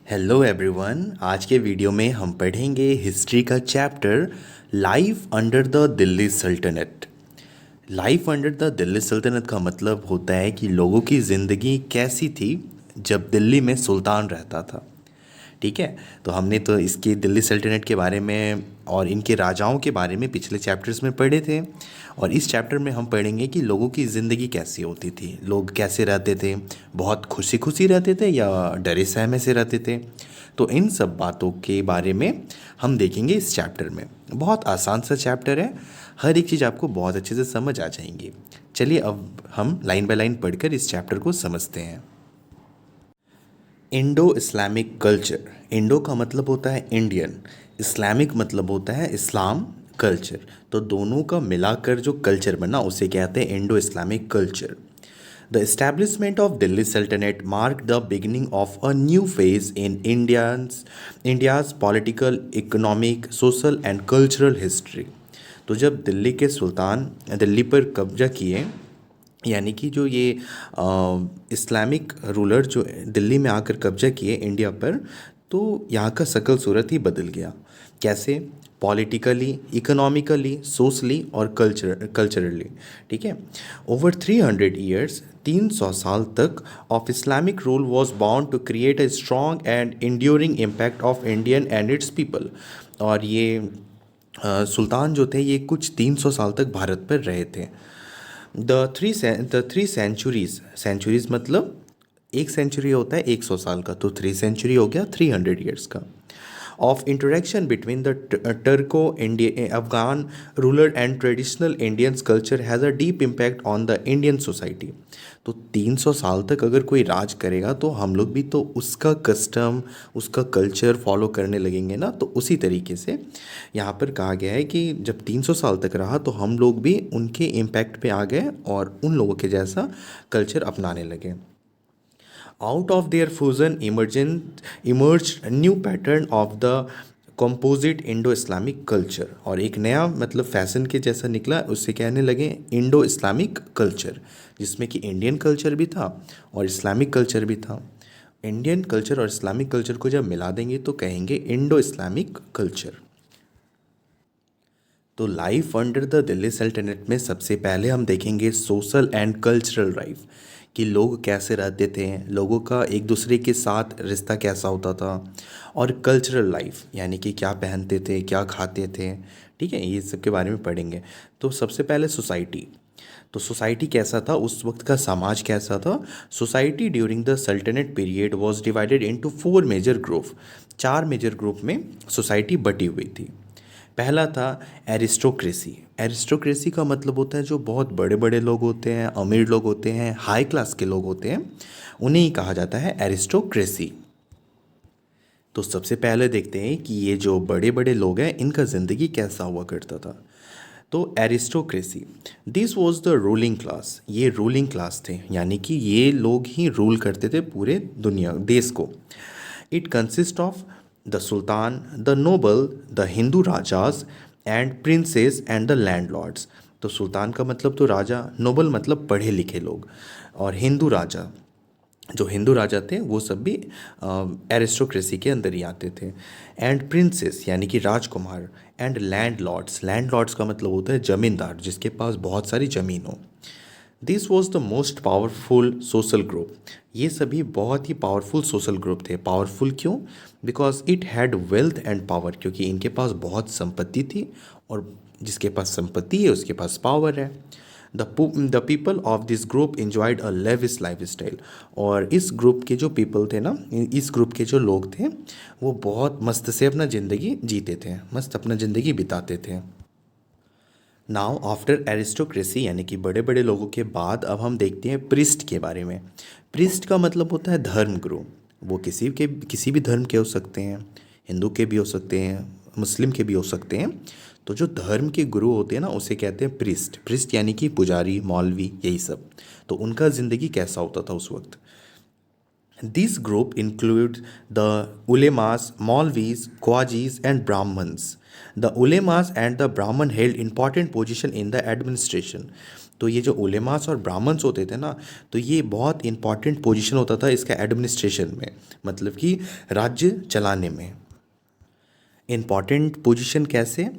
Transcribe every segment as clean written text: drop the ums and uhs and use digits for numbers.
Hello everyone. आज के video में हम पढ़ेंगे हिस्ट्री का chapter life under the Delhi sultanate. Life under the Delhi सल्तनत का मतलब होता है कि लोगों की ज़िंदगी कैसी थी जब दिल्ली में सुल्तान रहता था। ठीक है, तो हमने तो इसकी दिल्ली सल्तनत के बारे में और इनके राजाओं के बारे में पिछले चैप्टर्स में पढ़े थे। और इस चैप्टर में हम पढ़ेंगे कि लोगों की ज़िंदगी कैसी होती थी, लोग कैसे रहते थे, बहुत खुशी खुशी रहते थे या डरे सहमे से रहते थे। तो इन सब बातों के बारे में हम देखेंगे इस चैप्टर में। बहुत आसान सा चैप्टर है, हर एक चीज़ आपको बहुत अच्छे से समझ आ जाएंगी। चलिए अब हम लाइन बाय लाइन पढ़कर इस चैप्टर को समझते हैं। Indo Islamic culture. इंडो का मतलब होता है इंडियन, इस्लामिक मतलब होता है इस्लाम कल्चर। तो दोनों का मिलाकर जो कल्चर बना उसे कहते हैं Indo Islamic culture. The establishment of Delhi sultanate mark the beginning of a new phase in India's political, economic, social and cultural history. तो जब दिल्ली के सुल्तान दिल्ली पर कब्जा किए, यानी कि जो ये इस्लामिक रूलर जो दिल्ली में आकर कब्जा किए इंडिया पर, तो यहाँ का शकल सूरत ही बदल गया। कैसे? पॉलिटिकली, इकोनॉमिकली, सोशली और कल्चरली। ठीक है, ओवर 300 ईयर्स, 300 साल तक of Islamic rule was bound to create a strong and enduring impact of Indian and its people. और ये सुल्तान जो थे ये कुछ 300 साल तक भारत पर रहे थे। द थ्री सेंचुरीज, सेंचुरीज मतलब एक सेंचुरी होता है 100 साल का, तो 3 सेंचुरी हो गया 300 ईयर्स का। Of interaction between the Turko India Afghan ruler and traditional Indians culture has a deep impact on the Indian society. तो 300 साल तक अगर कोई राज करेगा तो हम लोग भी तो उसका कस्टम, उसका कल्चर फॉलो करने लगेंगे ना। तो उसी तरीके से यहाँ पर कहा गया है कि जब 300 साल तक रहा तो हम लोग भी उनके इम्पैक्ट पे आ गए और उन लोगों के जैसा कल्चर अपनाने लगे। Out of their fusion emerged a new pattern of the composite Indo Islamic culture. और एक नया मतलब फैशन के जैसा निकला, उससे कहने लगे इंडो इस्लामिक कल्चर, जिसमें कि इंडियन कल्चर भी था और इस्लामिक कल्चर भी था। इंडियन कल्चर और इस्लामिक कल्चर को जब मिला देंगे तो कहेंगे इंडो इस्लामिक कल्चर। तो लाइफ अंडर द दिल्ली सल्तनत में सबसे पहले हम देखेंगे सोशल एंड कल्चरल लाइफ, कि लोग कैसे रहते थे, लोगों का एक दूसरे के साथ रिश्ता कैसा होता था। और कल्चरल लाइफ यानी कि क्या पहनते थे, क्या खाते थे। ठीक है, ये सब के बारे में पढ़ेंगे। तो सबसे पहले सोसाइटी। तो सोसाइटी कैसा था, उस वक्त का समाज कैसा था। सोसाइटी ड्यूरिंग द सल्तनत period was divided into 4 major group. 4 major group में सोसाइटी बटी हुई थी। पहला था एरिस्टोक्रेसी। एरिस्टोक्रेसी का मतलब होता है जो बहुत बड़े बड़े लोग होते हैं, अमीर लोग होते हैं, हाई क्लास के लोग होते हैं, उन्हें ही कहा जाता है एरिस्टोक्रेसी। तो सबसे पहले देखते हैं कि ये जो बड़े बड़े लोग हैं इनका ज़िंदगी कैसा हुआ करता था। तो aristocracy, this was the ruling class. ये रूलिंग क्लास थे, यानी कि ये लोग ही रूल करते थे पूरे दुनिया देश को। It consist of the sultan, the noble, the Hindu rajas and princes and the landlords. तो सुल्तान का मतलब तो राजा, नोबल मतलब पढ़े लिखे लोग, और हिंदू राजा, जो हिंदू राजा थे वो सब भी एरिस्टोक्रेसी के अंदर ही आते थे। एंड प्रिंसेस यानी कि राजकुमार, एंड लैंडलॉर्ड्स, लैंडलॉर्ड्स का मतलब होता है ज़मींदार, जिसके पास बहुत सारी ज़मीन हो। This was the most powerful social group. ये सभी बहुत ही पावरफुल सोशल ग्रुप थे। पावरफुल क्यों? Because it had wealth and power, क्योंकि इनके पास बहुत संपत्ति थी, और जिसके पास संपत्ति है उसके पास पावर है। The people of this group enjoyed a lavish life style. और इस ग्रुप के जो पीपल थे ना, इस ग्रुप के जो लोग थे वो बहुत मस्त से अपना ज़िंदगी जीते थे, मस्त अपना ज़िंदगी बिताते थे। नाउ आफ्टर एरिस्टोक्रेसी यानी कि बड़े बड़े लोगों के बाद अब हम देखते हैं प्रिस्ट के बारे में। प्रिस्ट का मतलब होता है धर्म गुरु। वो किसी भी धर्म के हो सकते हैं, हिंदू के भी हो सकते हैं, मुस्लिम के भी हो सकते हैं। तो जो धर्म के गुरु होते हैं ना उसे कहते हैं प्रिस्ट। प्रिस्ट यानी कि पुजारी, मौलवी, यही सब। तो उनका ज़िंदगी कैसा होता था उस वक्त। This group includes the ulemas, Maulvis, Khwajis, and Brahmins. The ulemas and the Brahman held important position in the administration. तो ये जो उलेमास और ब्राह्मण्स होते थे ना, तो ये बहुत इंपॉर्टेंट पोजीशन होता था इसका एडमिनिस्ट्रेशन में, मतलब कि राज्य चलाने में। इम्पॉर्टेंट पोजीशन कैसे?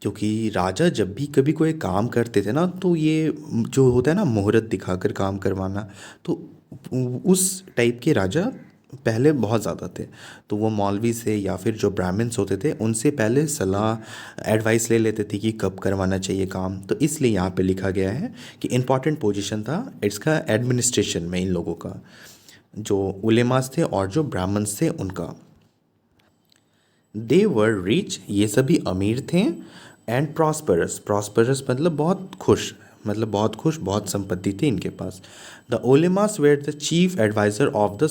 क्योंकि राजा जब भी कभी कोई काम करते थे ना, तो ये जो होता है ना मुहूर्त दिखाकर काम करवाना, तो उस टाइप के राजा पहले बहुत ज़्यादा थे। तो वो मौलवी से या फिर जो ब्राह्मण्स होते थे उनसे पहले सलाह एडवाइस ले लेते थे कि कब करवाना चाहिए काम। तो इसलिए यहाँ पे लिखा गया है कि इम्पॉर्टेंट पोजीशन था इसका एडमिनिस्ट्रेशन में इन लोगों का, जो उलेमास थे और जो ब्राह्मण्स थे उनका। दे वर रिच, ये सभी अमीर थे, एंड प्रॉस्परस, प्रॉस्परस मतलब बहुत खुश, मतलब बहुत खुश, बहुत संपत्ति थी इनके पास। The ulemas were the chief adviser of the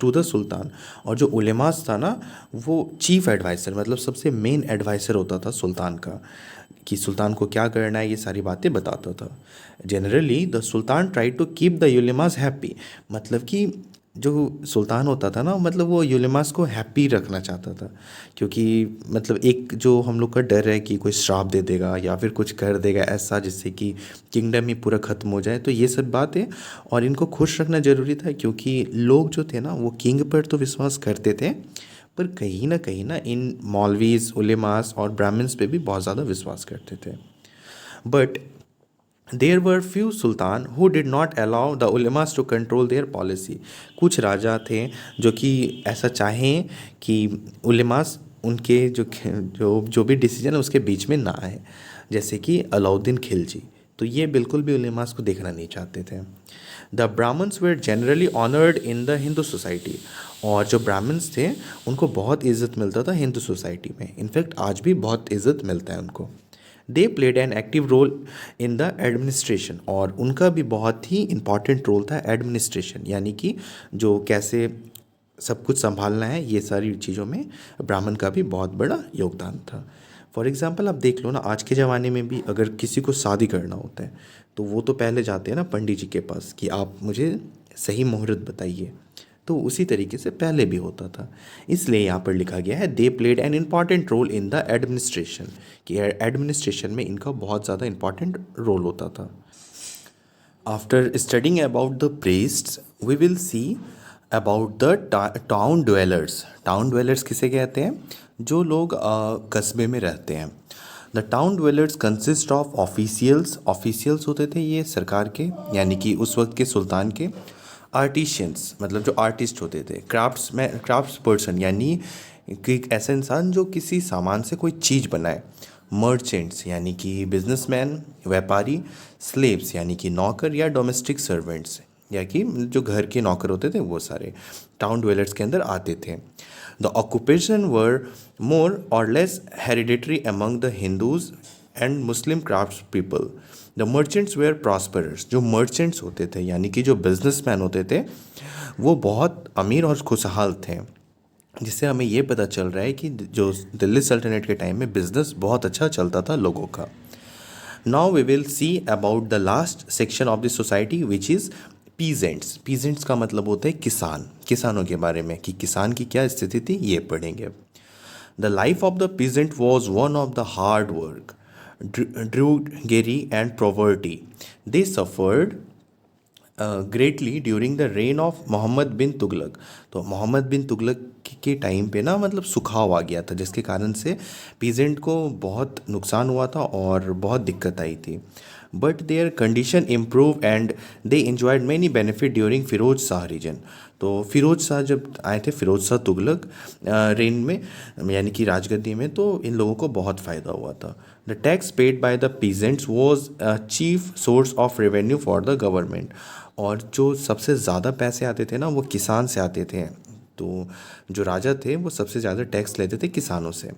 to the sultan, और जो उलेमास था ना वो चीफ एडवाइज़र मतलब सबसे मेन एडवाइज़र होता था सुल्तान का, कि सुल्तान को क्या करना है ये सारी बातें बताता था। Generally the sultan try to keep the ulemas happy, मतलब कि जो सुल्तान होता था ना, मतलब वो यूलेमास को हैप्पी रखना चाहता था, क्योंकि मतलब एक जो हम लोग का डर है कि कोई श्राप दे देगा या फिर कुछ कर देगा ऐसा जिससे कि किंगडम ही पूरा ख़त्म हो जाए, तो ये सब बात है। और इनको खुश रखना ज़रूरी था, क्योंकि लोग जो थे ना वो किंग पर तो विश्वास करते थे, पर कहीं ना इन मौलवीज, उलेमास और ब्राह्मण्स पे भी बहुत ज़्यादा विश्वास करते थे। But there were few sultan who did not allow the ulemas to control their policy, कुछ राजा थे जो कि ऐसा चाहें कि उलेमास उनके जो भी डिसीजन है उसके बीच में ना आए, जैसे कि अलाउद्दीन खिलजी, तो ये बिल्कुल भी उलेमास को देखना नहीं चाहते थे। The Brahmins were generally honoured in the Hindu society, और जो ब्राह्मण्स थे उनको बहुत इज़्ज़त मिलता था हिंदू सोसाइटी में, इनफैक्ट आज भी बहुत इज़्ज़त मिलता है उनको। They played an active role in the administration, और उनका भी बहुत ही इम्पॉर्टेंट रोल था एडमिनिस्ट्रेशन, यानी कि जो कैसे सब कुछ संभालना है, ये सारी चीज़ों में ब्राह्मण का भी बहुत बड़ा योगदान था। फॉर एग्ज़ाम्पल आप देख लो ना, आज के ज़माने में भी अगर किसी को शादी करना होता है तो वो तो पहले जाते हैं ना पंडित जी के पास कि आप मुझे सही मुहूर्त बताइए, तो उसी तरीके से पहले भी होता था। इसलिए यहाँ पर लिखा गया है they played an important role in the administration, कि एडमिनिस्ट्रेशन में इनका बहुत ज़्यादा इम्पॉर्टेंट रोल होता था। After studying about the priests we will see about the town dwellers. Town dwellers किसे कहते हैं? जो लोग कस्बे में रहते हैं। The town dwellers consist of officials, officials होते थे ये सरकार के, यानी कि उस वक्त के सुल्तान के। आर्टिशियंस मतलब जो आर्टिस्ट होते थे। क्राफ्ट्स पर्सन यानी कि एक ऐसा इंसान जो किसी सामान से कोई चीज़ बनाए। मर्चेंट्स यानी कि बिजनेसमैन, व्यापारी। स्लेव्स यानी कि नौकर या डोमेस्टिक सर्वेंट्स, या कि जो घर के नौकर होते थे वो सारे टाउन ड्वेलर्स के अंदर आते थे। द ऑक्यूपेशन वर मोर और less hereditary among the Hindus and Muslim crafts people. The merchants were prosperous, जो मर्चेंट्स होते थे यानी कि जो बिजनेसमैन होते थे वो बहुत अमीर और खुशहाल थे, जिससे हमें ये पता चल रहा है कि जो दिल्ली सल्तनत के टाइम में बिजनेस बहुत अच्छा चलता था लोगों का। Now we will see about the last section of the society which is peasants. Peasants का मतलब होता है किसान, किसानों के बारे में कि किसान की क्या स्थिति थी ये पढ़ेंगे। The life of the peasant was one of the hard work, drudgery and poverty. They suffered greatly during the reign of Muhammad bin Tughlaq. तो मोहम्मद बिन तुगलक के टाइम पे ना मतलब सुखाव आ गया था, जिसके कारण से पीजेंट को बहुत नुकसान हुआ था और बहुत दिक्कत आई थी। But their condition improve and they enjoyed many benefit during Firoz Shah region. तो फिरोज शाह जब आए थे, फिरोज शाह तुगलक रेन में यानी कि राजगद्दी में, तो इन लोगों को बहुत फ़ायदा हुआ था। The tax paid by the peasants was chief source of revenue for the government. और जो सबसे ज़्यादा पैसे आते थे ना वो किसान से आते थे। तो जो राजा थे वो सबसे ज़्यादा टैक्स लेते थे किसानों से।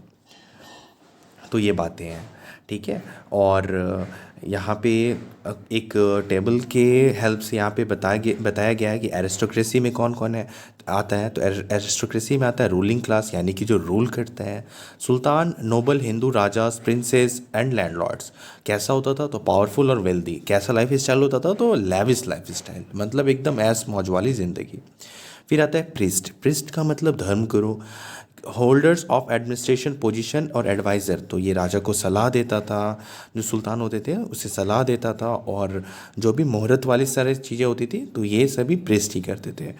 तो ये बातें हैं, ठीक है। और यहाँ पे एक टेबल के हेल्प से यहाँ पे बताया गया है कि एरिस्टोक्रेसी में कौन कौन है आता है। तो एरिस्टोक्रेसी में आता है रूलिंग क्लास, यानी कि जो रूल करता है। Sultan, noble Hindu rajas, princes and landlords. कैसा होता था? तो पावरफुल और वेल्दी। कैसा लाइफ स्टाइल होता था? तो लैविश लाइफ स्टाइल, मतलब एकदम ऐश मौज वाली ज़िंदगी। फिर आता है प्रिस्ट। प्रिस्ट का मतलब धर्मगुरु। होल्डर्स ऑफ एडमिनिस्ट्रेशन पोजीशन और एडवाइज़र, तो ये राजा को सलाह देता था, जो सुल्तान होते थे उसे सलाह देता था, और जो भी मुहूर्त वाली सारी चीज़ें होती थी तो ये सभी प्रिस्ट ही करते थे।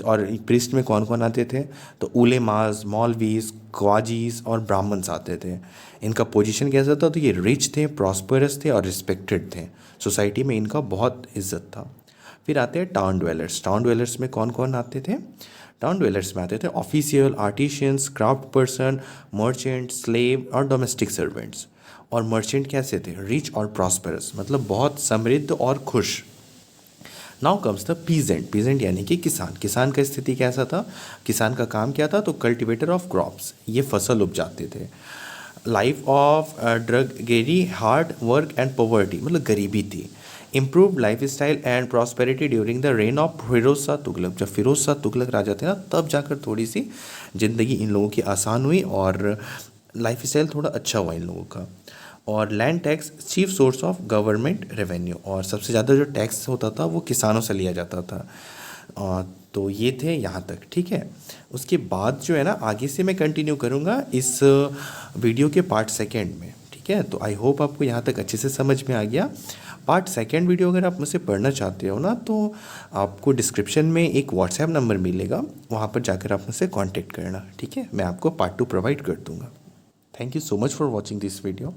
और प्रिस्ट में कौन कौन आते थे, तो उलेमास, मौलवीज, ख्वाजीज और ब्राह्मण्स आते थे। इनका पोजीशन कैसा था, तो ये रिच थे, प्रॉस्परस थे और रिस्पेक्टेड थे, सोसाइटी में इनका बहुत इज्जत था। फिर आते हैं टाउन ड्वेलर्स। टाउन ड्वेलर्स में कौन कौन आते थे, टाउन ड्वेलर्स में आते थे official, artisans, craft person, merchant, slave और डोमेस्टिक सर्वेंट्स। और मर्चेंट कैसे थे, रिच और प्रॉस्परस, मतलब बहुत समृद्ध और खुश। Now comes the peasant. Peasant यानी कि किसान। किसान का स्थिति कैसा था, किसान का काम क्या था, तो कल्टिवेटर ऑफ क्रॉप्स, ये फसल उपजाते थे। Life of drudgery, hard work and poverty, मतलब गरीबी थी। Improve life style and prosperity during the reign of Firoz Shah Tughlaq. जब फिरोज शाह तुगलक राजा थे ना, तब जाकर थोड़ी सी ज़िंदगी इन लोगों की आसान हुई और लाइफ स्टाइल थोड़ा अच्छा हुआ इन लोगों का। और land tax chief source of government revenue, और सबसे ज़्यादा जो टैक्स होता था वो किसानों से लिया जाता था। तो ये थे यहाँ तक, ठीक है। उसके बाद जो है ना, आगे से मैं कंटिन्यू करूँगा इस वीडियो के पार्ट सेकेंड में, ठीक है। तो आई होप आपको यहाँ तक अच्छे से समझ में आ गया। पार्ट सेकेंड वीडियो अगर आप मुझसे पढ़ना चाहते हो ना, तो आपको डिस्क्रिप्शन में एक व्हाट्सएप नंबर मिलेगा, वहाँ पर जाकर आप मुझसे कांटेक्ट करना, ठीक है। मैं आपको पार्ट 2 प्रोवाइड कर दूँगा। Thank you so much for watching this video.